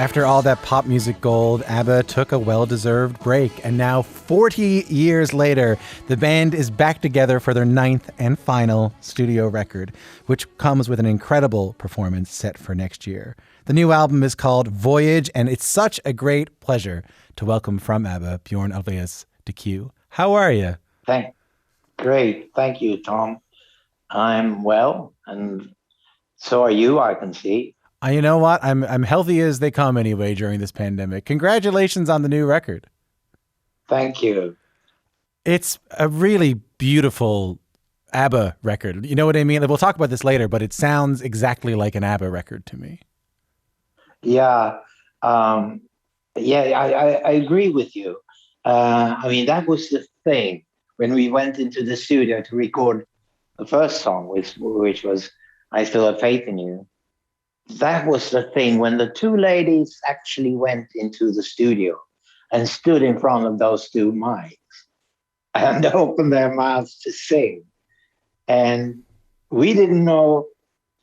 After all that pop music gold, ABBA took a well-deserved break, and now 40 years later, the band is back together for their 9th and final studio record, which comes with an incredible performance set for next year. The new album is called Voyage, and it's such a great pleasure to welcome from ABBA, Björn Ulvaeus to Q. How are you? Great. Thank you, Tom. I'm well, and so are you, I can see. You know what? I'm healthy as they come anyway during this pandemic. Congratulations on the new record. Thank you. It's a really beautiful ABBA record. You know what I mean? We'll talk about this later, but it sounds exactly like an ABBA record to me. Yeah. I agree with you. That was the thing when we went into the studio to record the first song, which was I Still Have Faith in You. That was the thing when the two ladies actually went into the studio and stood in front of those two mics and opened their mouths to sing. And we didn't know,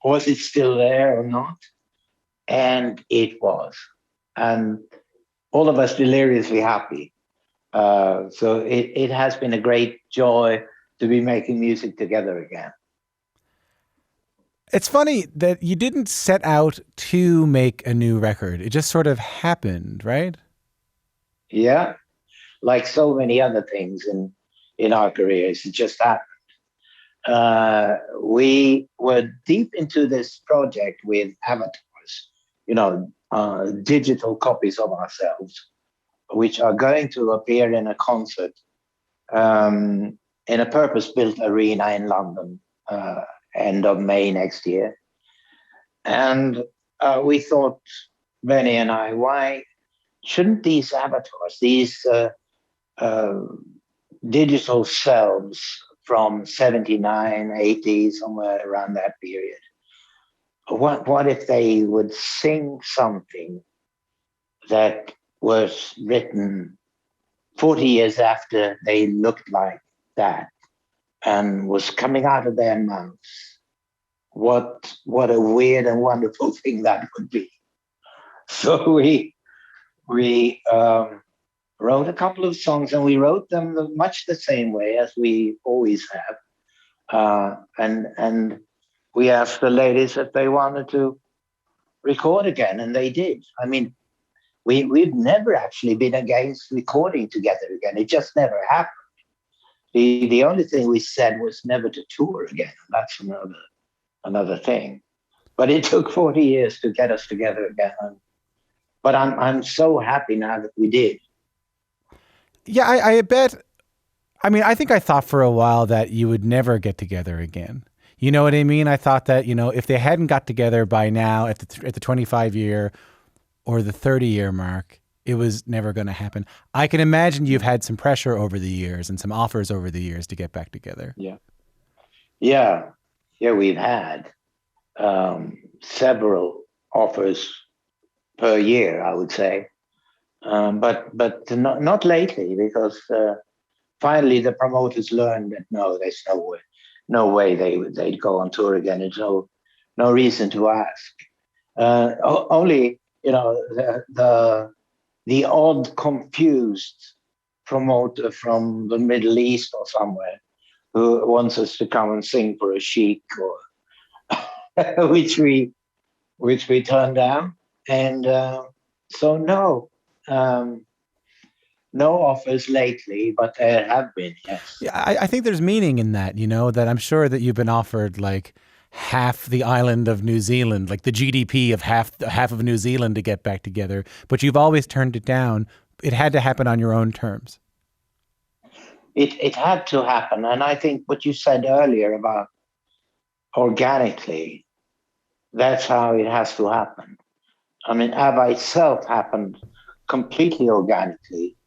was it still there or not? And it was. And all of us deliriously happy. So it has been a great joy to be making music together again. It's funny that you didn't set out to make a new record. It just sort of happened, right? Yeah. Like so many other things in our careers, it just happened. We were deep into this project with avatars, digital copies of ourselves, which are going to appear in a concert in a purpose-built arena in London, end of May next year. And we thought, Benny and I, why shouldn't these avatars, these digital selves from 79, 80, somewhere around that period, what if they would sing something that was written 40 years after they looked like that and was coming out of their mouths? What a weird and wonderful thing that would be. So we wrote a couple of songs, and we wrote them much the same way as we always have. And we asked the ladies if they wanted to record again, and they did. I mean, we've never actually been against recording together again. It just never happened. The only thing we said was never to tour again. That's another thing. But it took 40 years to get us together again. But I'm so happy now that we did. Yeah, I bet. I mean, I think I thought for a while that you would never get together again. You know what I mean? I thought that, if they hadn't got together by now at the 25-year or the 30-year mark, it was never going to happen. I can imagine you've had some pressure over the years and some offers over the years to get back together. Yeah, we've had several offers per year, I would say. But not lately, because finally the promoters learned that no, there's no way they'd go on tour again. There's no reason to ask. Only the odd confused promoter from the Middle East or somewhere who wants us to come and sing for a sheik, or which we turned down. And so no offers lately, but there have been, yes. Yeah, I think there's meaning in that, that I'm sure that you've been offered like half the island of New Zealand, like the GDP of half of New Zealand to get back together, but you've always turned it down. It had to happen on your own terms. It had to happen. And I think what you said earlier about organically, that's how it has to happen. I mean, ABBA itself happened completely organically.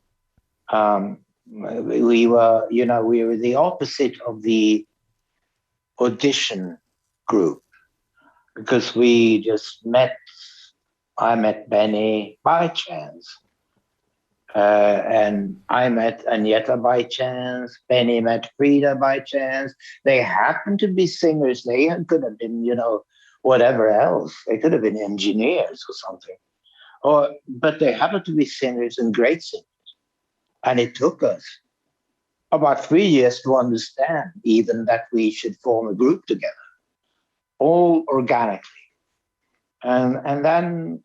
We were the opposite of the audition group, because we just I met Benny by chance. And I met Agneta by chance. Benny met Frida by chance. They happened to be singers. They could have been, whatever else. They could have been engineers or something. But they happen to be singers and great singers. And it took us about 3 years to understand even that we should form a group together, all organically. And then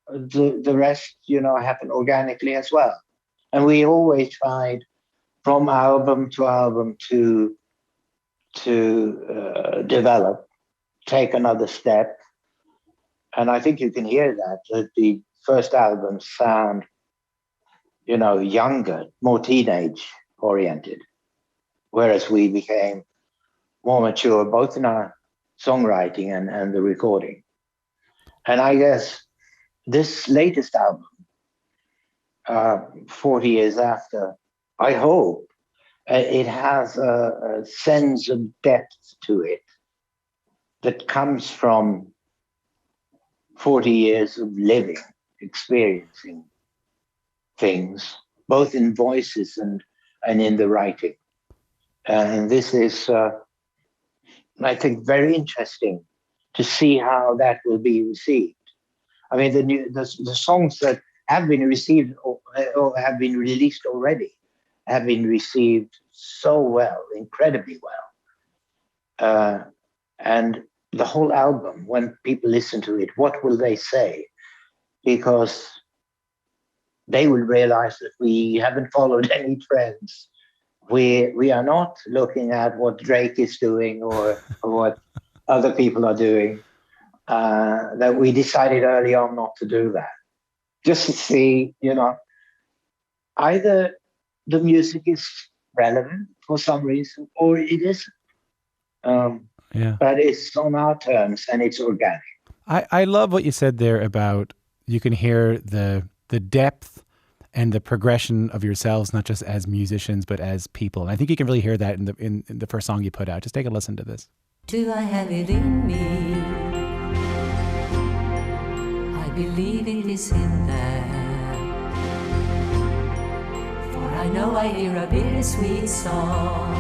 the rest, happened organically as well. And we always tried from album to album to develop, take another step. And I think you can hear that the first albums sound, younger, more teenage oriented, whereas we became more mature, both in our songwriting and the recording. And I guess this latest album, 40 years after, I hope it has a sense of depth to it that comes from 40 years of living, experiencing things, both in voices and in the writing. And this is, I think, very interesting to see how that will be received. I mean, the songs that have been received or have been released already have been received so well, incredibly well. And the whole album, when people listen to it, what will they say? Because they will realize that we haven't followed any trends. We are not looking at what Drake is doing or what other people are doing. That we decided early on not to do that. Just to see, either the music is relevant for some reason or it isn't. But it's on our terms and it's organic. I love what you said there about you can hear the depth and the progression of yourselves, not just as musicians, but as people. And I think you can really hear that in the first song you put out. Just take a listen to this. Do I have it in me? I believe it is in there. For I know I hear a bittersweet song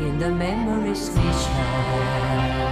in the memories we share.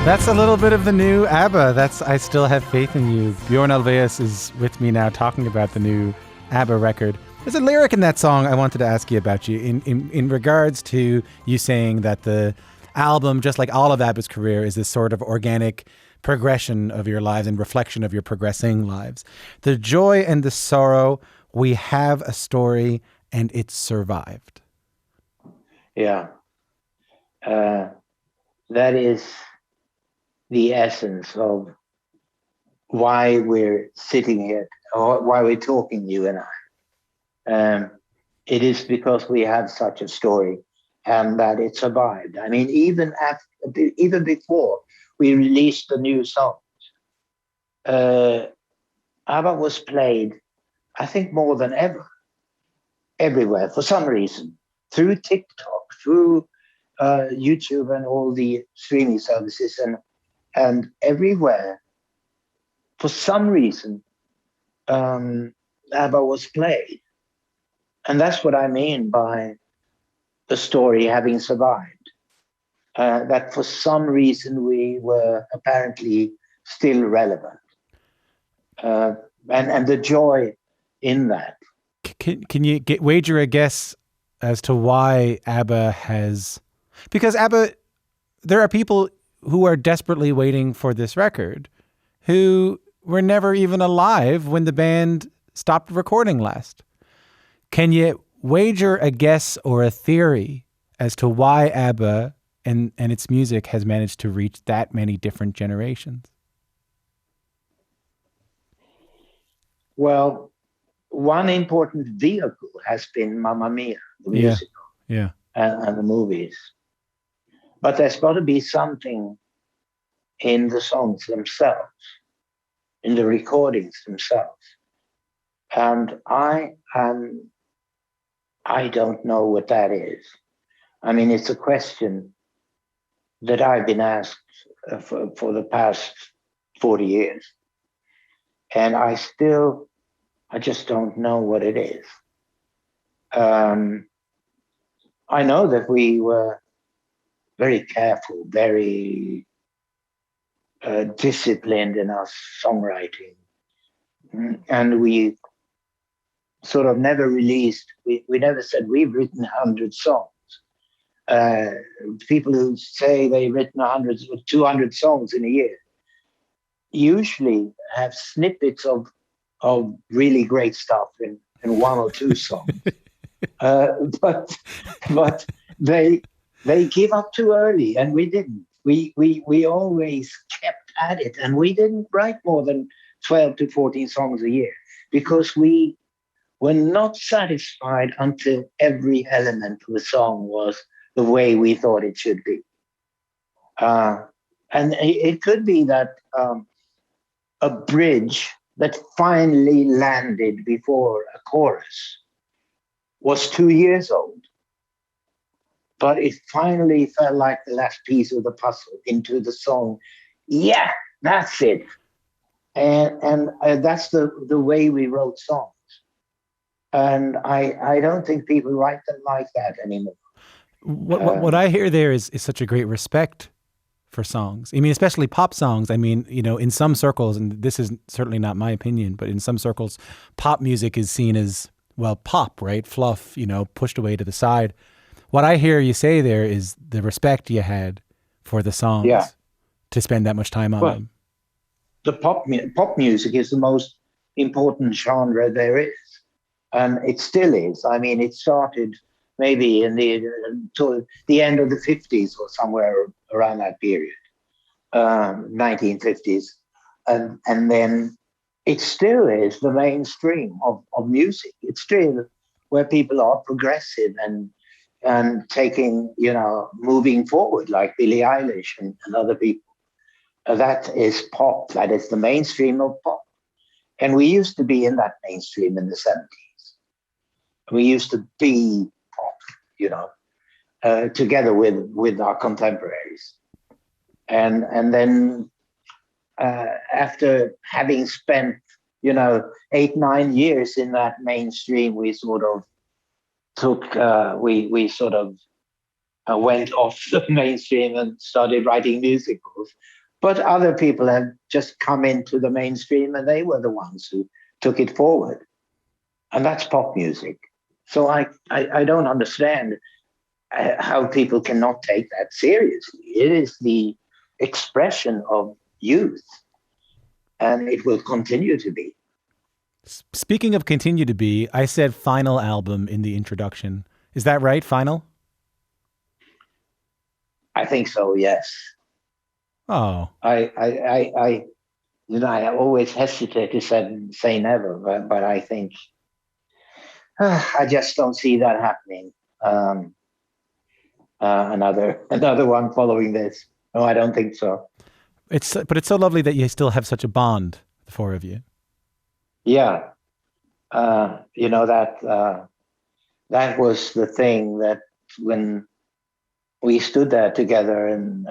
That's a little bit of the new ABBA. That's I Still Have Faith in You. Björn Ulvaeus is with me now talking about the new ABBA record. There's a lyric in that song I wanted to ask you about in regards to you saying that the album, just like all of ABBA's career, is this sort of organic progression of your lives and reflection of your progressing lives. The joy and the sorrow, we have a story and it survived. Yeah. That is the essence of why we're sitting here, or why we're talking, you and I. It is because we have such a story and that it survived. I mean, even before we released the new songs, ABBA was played, I think, more than ever, everywhere, for some reason, through TikTok, through YouTube and all the streaming services and everywhere. For some reason, ABBA was played. And that's what I mean by the story having survived. That for some reason we were apparently still relevant. And the joy in that. Can you wager a guess as to why ABBA has... Because ABBA, there are people who are desperately waiting for this record who were never even alive when the band stopped recording last. Can you wager a guess or a theory as to why ABBA and its music has managed to reach that many different generations? Well, one important vehicle has been Mamma Mia, the musical, and the movies. But there's got to be something in the songs themselves, in the recordings themselves. And I don't know what that is. I mean, it's a question that I've been asked for the past 40 years. And I just don't know what it is. I know that we were very careful, very disciplined in our songwriting. And we sort of never released, we never said we've written 100 songs. Uh, People who say they've written 100 or 200 songs in a year usually have snippets of really great stuff in one or two songs. But they give up too early, and we didn't. We always kept at it, and we didn't write more than 12 to 14 songs a year because we were not satisfied until every element of the song was the way we thought it should be. And it could be that a bridge that finally landed before a chorus was 2 years old, but it finally felt like the last piece of the puzzle into the song. Yeah, that's it. And that's the way we wrote songs. And I don't think people write them like that anymore. What I hear there is such a great respect for songs. I mean, especially pop songs. I mean, you know, in some circles, and this is certainly not my opinion, but in some circles, pop music is seen as, well, pop, right? Fluff, you know, pushed away to the side. What I hear you say there is the respect you had for the songs to spend that much time on them. The pop music is the most important genre there is. And it still is. I mean, it started maybe in the end of the 50s or somewhere around that period, 1950s. And then it still is the mainstream of music. It's still where people are progressive and taking, you know, moving forward, like Billie Eilish and other people. That is pop. That is the mainstream of pop. And we used to be in that mainstream in the 70s. We used to be pop, you know, together with our contemporaries. And then after having spent, you know, 8-9 years in that mainstream, we sort of went off the mainstream and started writing musicals. But other people have just come into the mainstream, and they were the ones who took it forward. And that's pop music. So I don't understand how people cannot take that seriously. It is the expression of youth, and it will continue to be. Speaking of continue to be, I said final album in the introduction. Is that right, final? I think so, yes. Oh. I you know, I always hesitate to say never, but I think I just don't see that happening. Another one following this. No, I don't think so. But it's so lovely that you still have such a bond, the four of you. Yeah. You know, that was the thing that when we stood there together and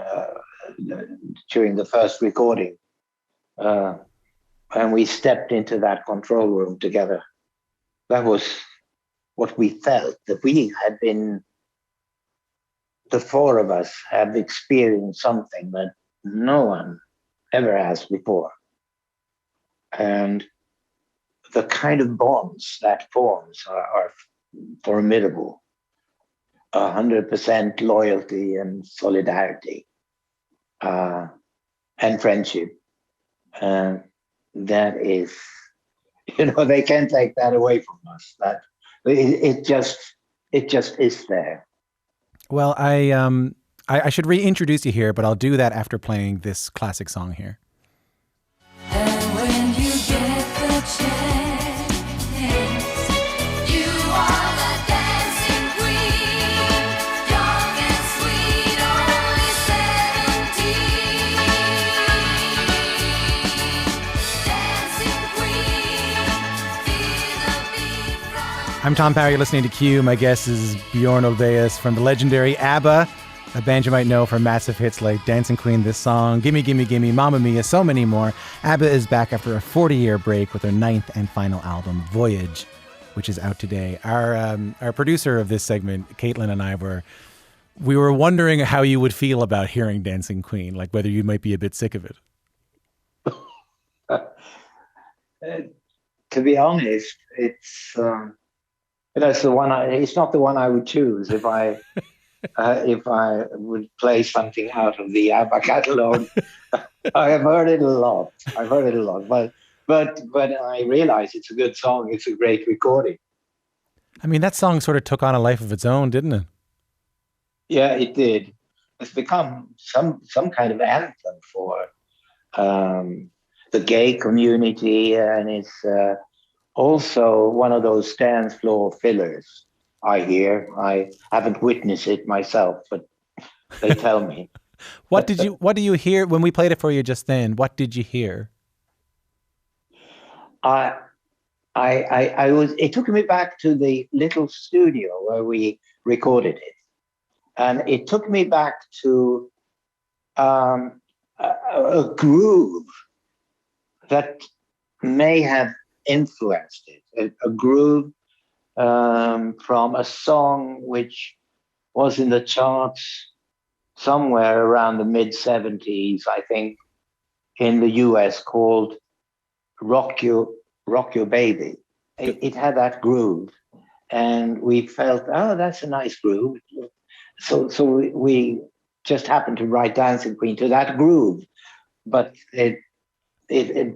during the first recording, and we stepped into that control room together, that was what we felt, that we had been, the four of us have experienced something that no one ever has before. And the kind of bonds that forms are formidable. 100% loyalty and solidarity, and friendship. And that is, you know, they can't take that away from us. That it just is there. Well, I should reintroduce you here, but I'll do that after playing this classic song here. And when you get the chance, you are the dancing queen, young and sweet, only 17. Dancing queen, feel the beat from... I'm Tom Power. You're listening to Q. My guest is Björn Ulvaeus from the legendary ABBA, a band you might know from massive hits like Dancing Queen, this song, Gimme, Gimme, Gimme, Mamma Mia, so many more. ABBA is back after a 40-year break with their 9th and final album, Voyage. which is out today. Our producer of this segment, Caitlin, and I we were wondering how you would feel about hearing Dancing Queen, like whether you might be a bit sick of it. To be honest, it's it's the one. It's not the one I would choose if I would play something out of the ABBA catalog. I have heard it a lot. But I realize it's a good song. It's a great recording. I mean, that song sort of took on a life of its own, didn't it? Yeah, it did. It's become some kind of anthem for the gay community, and it's also one of those dance floor fillers. I hear. I haven't witnessed it myself, but they tell me. What do you hear when we played it for you just then? What did you hear? It took me back to the little studio where we recorded it. And it took me back to a groove that may have influenced it, a groove from a song which was in the charts somewhere around the mid-70s, I think, in the US, called Rock Your Baby. It had that groove, and we felt, oh, that's a nice groove. So we just happened to write Dancing Queen to that groove, but it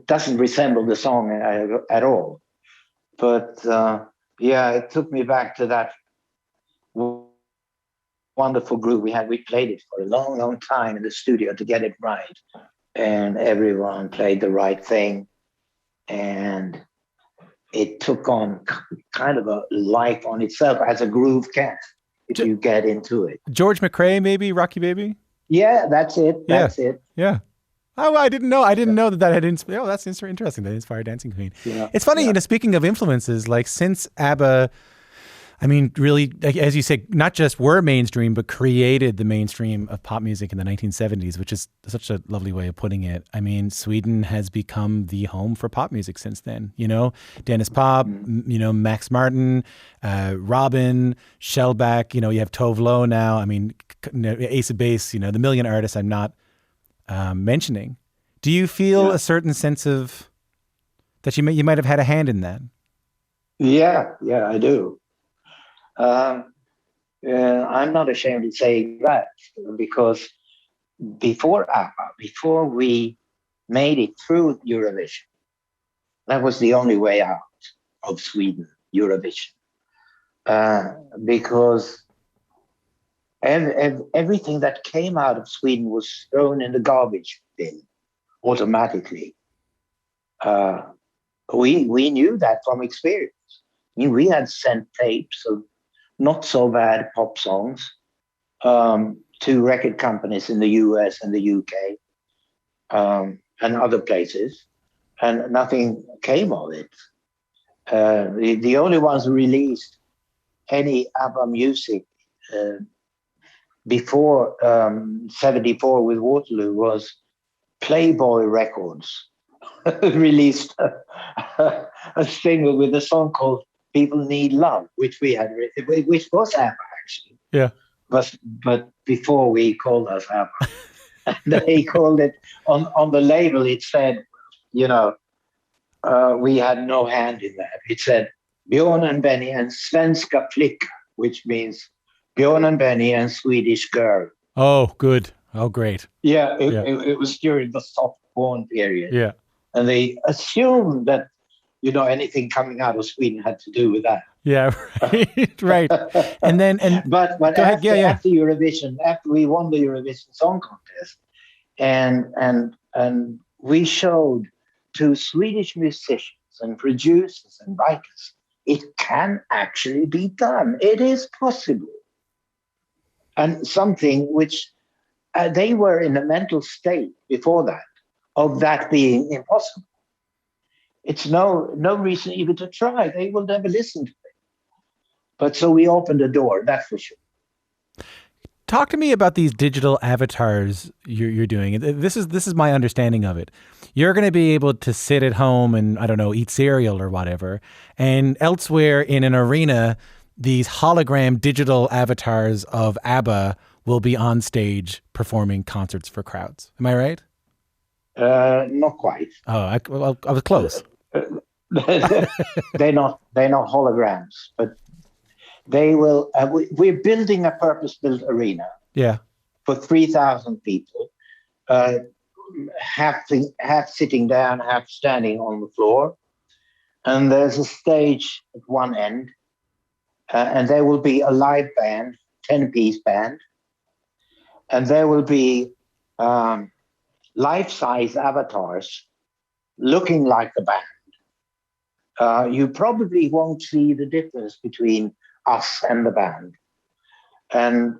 doesn't resemble the song at all. But it took me back to that wonderful groove we had. We played it for a long, long time in the studio to get it right, and everyone played the right thing, and it took on kind of a life on itself, as a groove can, if you get into it. George McRae, maybe Rocky Baby. Yeah, that's it. It. Yeah. Oh, I didn't know that had inspired. Oh, that's interesting. That inspired Dancing Queen. Yeah. It's funny, speaking of influences, like since ABBA, I mean, really, as you say, not just were mainstream, but created the mainstream of pop music in the 1970s, which is such a lovely way of putting it. I mean, Sweden has become the home for pop music since then. Dennis Pop, Max Martin, Robin, Shellback. You have Tove Lo now. I mean, Ace of Base. The million artists I'm not mentioning. Do you feel a certain sense of that you might have had a hand in that? Yeah, I do. I'm not ashamed to say that, because before ABBA, before we made it through Eurovision, that was the only way out of Sweden, Eurovision, because everything that came out of Sweden was thrown in the garbage bin automatically. We knew that from experience. I mean, we had sent tapes of not so bad pop songs to record companies in the US and the UK and other places, and nothing came of it. The only ones who released any ABBA music before 74 with Waterloo was Playboy Records. Released a single with a song called People Need Love, which we had written, which was ABBA actually. Yeah. But before we called us ABBA. And they called it, on the label, it said, we had no hand in that. It said Björn and Benny and Svenska Flicka, which means Björn and Benny and Swedish Girl. Oh, good. Oh, great. Yeah, it was during the soft porn period. Yeah. And they assumed that, anything coming out of Sweden had to do with that. Yeah, right. But after Eurovision, after we won the Eurovision Song Contest, and we showed to Swedish musicians and producers and writers, it can actually be done. It is possible. And something which they were in a mental state before that, of that being impossible. It's no reason even to try. They will never listen to it. But so we opened the door, that's for sure. Talk to me about these digital avatars you're doing. This is my understanding of it. You're going to be able to sit at home and, I don't know, eat cereal or whatever. And elsewhere in an arena, these hologram digital avatars of ABBA will be on stage performing concerts for crowds. Am I right? Not quite. Oh, I was close. They're not holograms, but they will. We're building a purpose-built arena. Yeah. For 3,000 people, half sitting down, half standing on the floor, and there's a stage at one end, and there will be a live band, 10-piece band, and there will be life-size avatars looking like the band. You probably won't see the difference between us and the band. And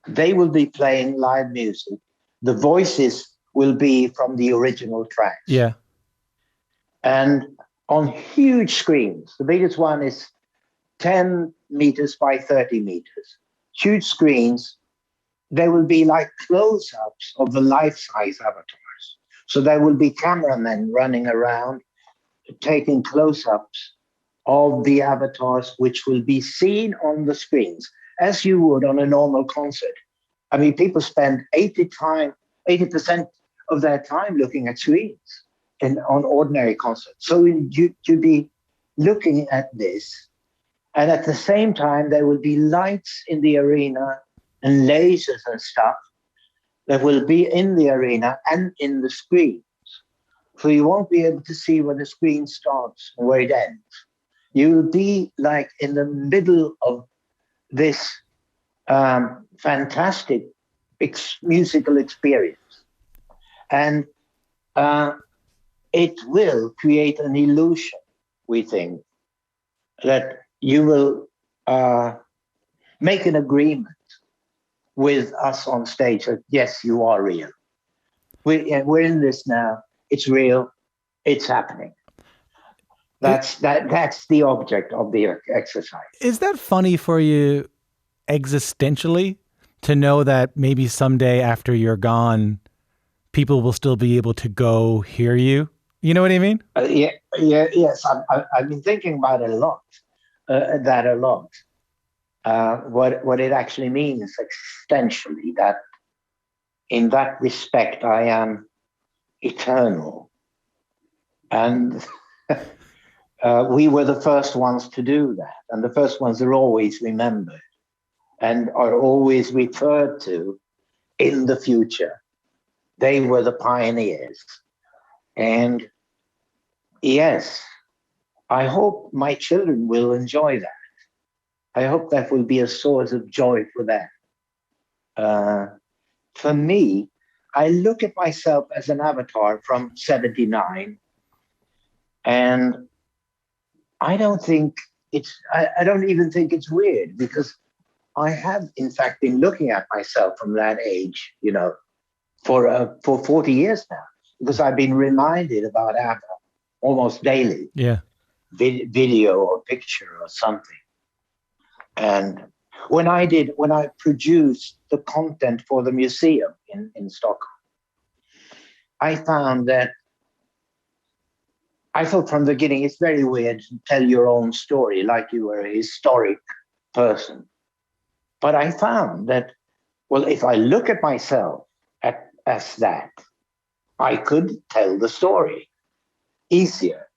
they will be playing live music. The voices will be from the original tracks. Yeah. And on huge screens, the biggest one is 10 meters by 30 meters. Huge screens. There will be like close-ups of the life-size avatars. So there will be cameramen running around taking close-ups of the avatars, which will be seen on the screens as you would on a normal concert. I mean, people spend 80% of their time looking at screens on ordinary concerts. So you'd be looking at this, and at the same time, there will be lights in the arena and lasers and stuff that will be in the arena and in the screens. So you won't be able to see where the screen starts and where it ends. You'll be like in the middle of this fantastic musical experience. And it will create an illusion, we think, that you will make an agreement with us on stage that, yes, you are real. We're in this now. It's real. It's happening. That's the object of the exercise. Is that funny for you existentially, to know that maybe someday after you're gone, people will still be able to go hear you? You know what I mean? Yes. I've been thinking about it a lot. What it actually means existentially, that in that respect I am eternal, and we were the first ones to do that, and the first ones are always remembered and are always referred to in the future. They were the pioneers. And yes, I hope my children will enjoy that. I hope that will be a source of joy for them. For me, I look at myself as an avatar from 79, and I don't even think it's weird, because I have, in fact, been looking at myself from that age, for 40 years now, because I've been reminded about ABBA almost daily. Yeah. Video or picture or something. And when I produced the content for the museum in Stockholm, I found that I thought from the beginning, it's very weird to tell your own story like you were a historic person. But I found that, well, if I look at myself as that, I could tell the story easier.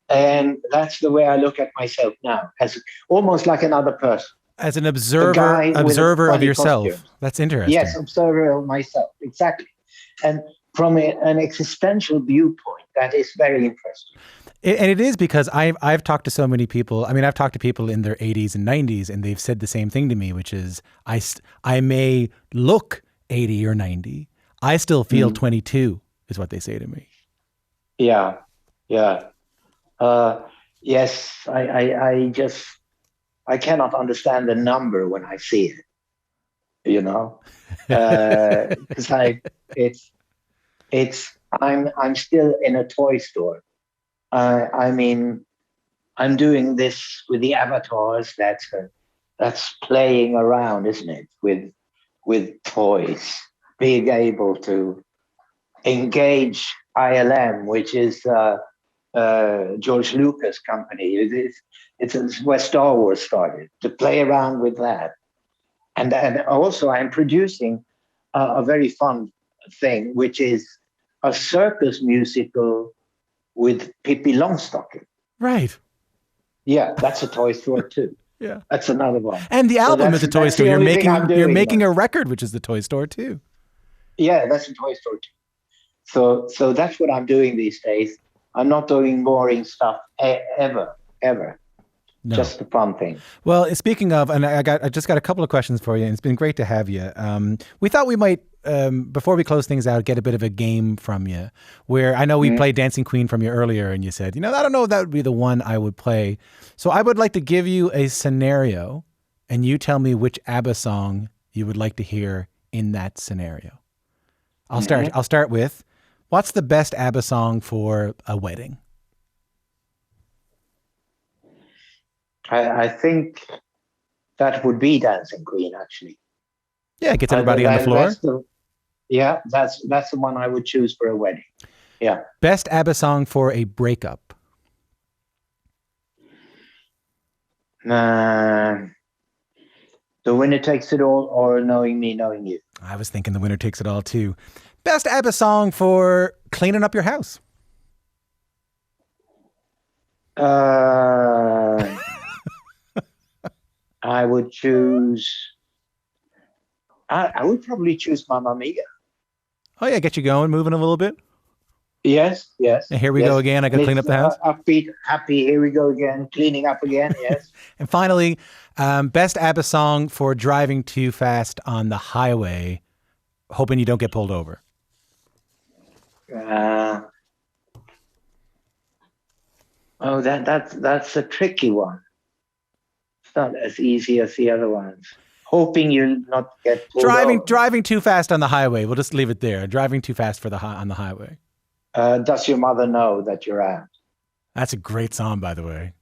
And that's the way I look at myself now, as almost like another person. As an observer of yourself. Costume. That's interesting. Yes, observer of myself, exactly. And from an existential viewpoint, that is very interesting. And it is, because I've talked to so many people. I mean, I've talked to people in their 80s and 90s, and they've said the same thing to me, which is I may look 80 or 90. I still feel 22, is what they say to me. Yeah. Yes, I cannot understand the number when I see it, because I'm still in a toy store. I mean, I'm doing this with the avatars. That's that's playing around, isn't it, with toys, being able to engage ILM, which is George Lucas company. It's where Star Wars started, to play around with that. And also I'm producing a very fun thing, which is a circus musical with Pippi Longstocking. Right. Yeah, that's a toy store too. Yeah. That's another one. And the album is a toy store. You're making now. a record, which is the toy store too. Yeah, that's a toy store too. So that's what I'm doing these days. I'm not doing boring stuff ever. No. Just a fun thing. Well, speaking of, and I just got a couple of questions for you, and it's been great to have you. We thought we might, before we close things out, get a bit of a game from you, where I know we played Dancing Queen from you earlier, and you said, I don't know if that would be the one I would play. So I would like to give you a scenario, and you tell me which ABBA song you would like to hear in that scenario. I'll start with, what's the best ABBA song for a wedding? I think that would be Dancing Queen, actually. Yeah, it gets everybody on the floor. That's the one I would choose for a wedding. Yeah. Best ABBA song for a breakup. The Winner Takes It All or Knowing Me, Knowing You. I was thinking The Winner Takes It All too. Best ABBA song for cleaning up your house. I would choose. I would probably choose Mamma Mia. Oh yeah, get you going, moving a little bit. Yes. And here we go again. I got to clean up the house. Upbeat, happy. Here we go again, cleaning up again. Yes. And finally, best ABBA song for driving too fast on the highway, hoping you don't get pulled over. That's a tricky one. It's not as easy as the other ones. Hoping you'll not get pulled over. Driving too fast on the highway. We'll just leave it there. Driving too fast on the highway. Does your mother know that you're out? That's a great song, by the way.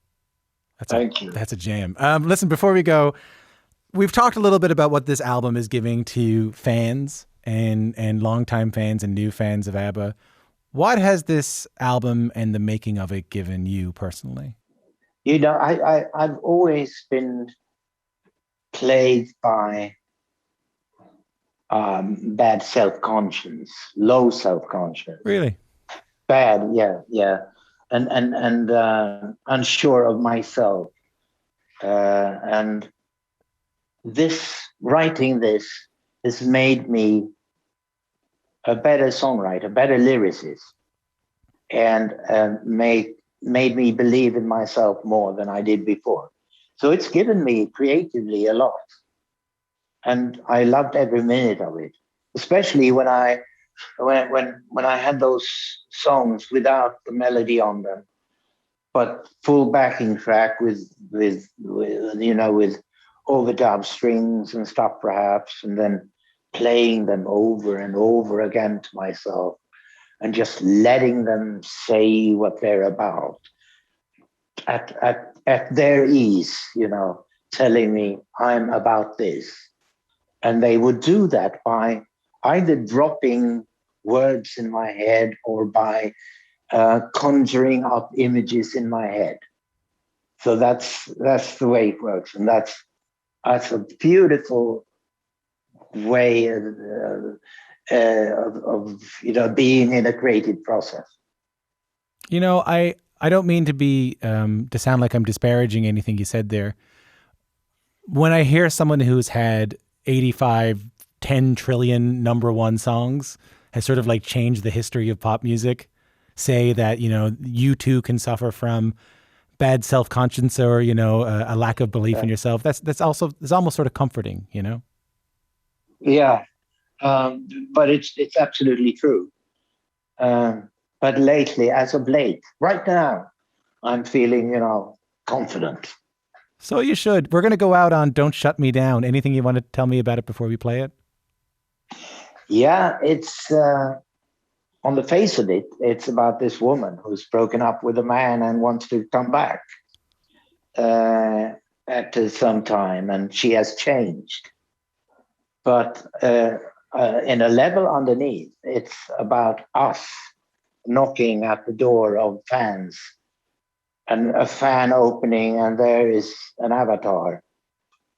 Thank you. That's a jam. Listen, before we go, we've talked a little bit about what this album is giving to fans and longtime fans and new fans of ABBA. What has this album and the making of it given you personally? I've always been plagued by bad self-conscience, low self-conscience. Really? Bad, yeah. And unsure of myself. And writing this has made me a better songwriter, a better lyricist, and made me believe in myself more than I did before. So it's given me creatively a lot. And I loved every minute of it, especially when I had those songs without the melody on them, but full backing track with overdub strings and stuff perhaps, and then playing them over and over again to myself and just letting them say what they're about at their ease, telling me I'm about this. And they would do that by either dropping words in my head or by conjuring up images in my head. So that's the way it works. And that's a beautiful way of being in a creative process. I don't mean to be to sound like I'm disparaging anything you said there. When I hear someone who's had 10 trillion number one songs, has sort of like changed the history of pop music, say that, you too can suffer from bad self-conscience or, a lack of belief in yourself. That's almost sort of comforting, Yeah. But it's absolutely true. But as of late, right now, I'm feeling, confident. So you should. We're going to go out on Don't Shut Me Down. Anything you want to tell me about it before we play it? Yeah, it's on the face of it, it's about this woman who's broken up with a man and wants to come back. And at some time, and she has changed. But in a level underneath, it's about us knocking at the door of fans, and a fan opening, and there is an avatar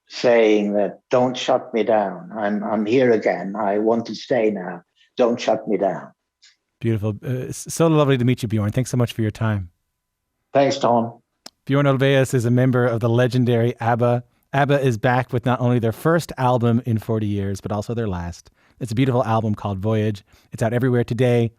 saying that, "Don't shut me down. I'm here again. I want to stay now. Don't shut me down." Beautiful. So lovely to meet you, Bjorn. Thanks so much for your time. Thanks, Tom. Björn Ulvaeus is a member of the legendary ABBA. ABBA is back with not only their first album in 40 years, but also their last. It's a beautiful album called Voyage. It's out everywhere today.